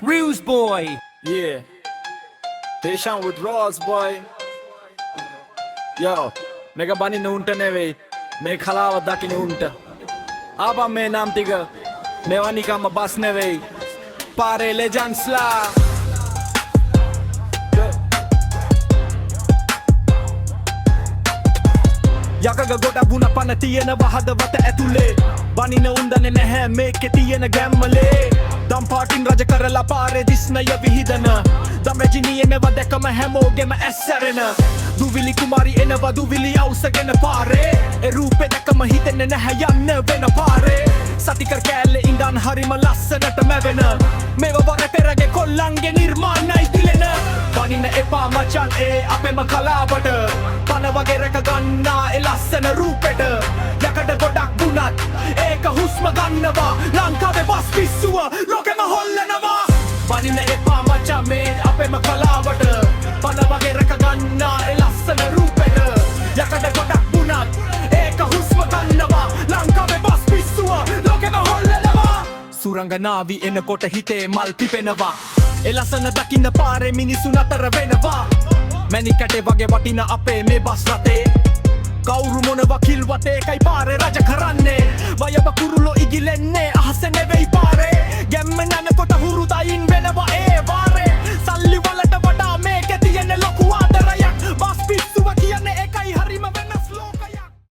Ruse boy. Yeah. Deshan with Ross boy. Yo, mega bunny noonta neve. Me khalawa daki noonta. Aba me naam tiga. Mewani kama bas neve. Pare legends la. යකග ගොඩ බුණ පන තියෙන වහදවත ඇතුලේ බනින උන්දන නැහැ මේකෙ තියෙන ගැම්මලේ දම් පාටින් රජ කරලා පාරේ දිස්නය විහිදන දම් රජිනියනව දැකම හැමෝගෙම ඇස්සරෙන දුවිලි කුමාරි එනවා දුවිලි අවසගෙන පාරේ ඒ රූපේ දැකම හිතෙන්නේ නැහැ යන්න වෙන පාරේ සතිකර් කෑල්ලේ ඉඳන් හරිම ලස්සනට මැවෙන මේව වර පෙරගේ කොල්ලන්ගේ නිර්මාණයි තිලෙන බනින එපා මචන් ඒ අපෙම කලාවට පන වගේ රැක ගන්නා ඒ ලස්සන රූපෙට යකඩ ගොඩක් වුණත් ඒක හුස්ම ගන්නවා ලංකාවේ බස් පිස්සුව ලෝකෙම හොල්ලනවා බනින එපා මචන් මේ අපෙම කලාවට පන වගේ රැක ගන්නා ඒ ලස්සන රූපෙට යකඩ ගොඩක් වුණත් ඒක හුස්ම ගන්නවා ලංකාවේ බස් පිස්සුව ලෝකෙම හොල්ලනවා සුරංගනාවි එනකොට හිතේ මල් පිපෙනවා එලසන දකින්න පාරේ මිනිසුන් අතර වෙනවා මැනිකටේ වගේ වටින අපේ මේ බස් රටේ කවුරු මොනවා කිල්වත් ඒකයි පාරේ රජ කරන්නේ වයව කුරුලෝ ඉගිලෙන්නේ අහස නෙවෙයි පාරේ ගැම්ම නැනකොට හුරු දයින්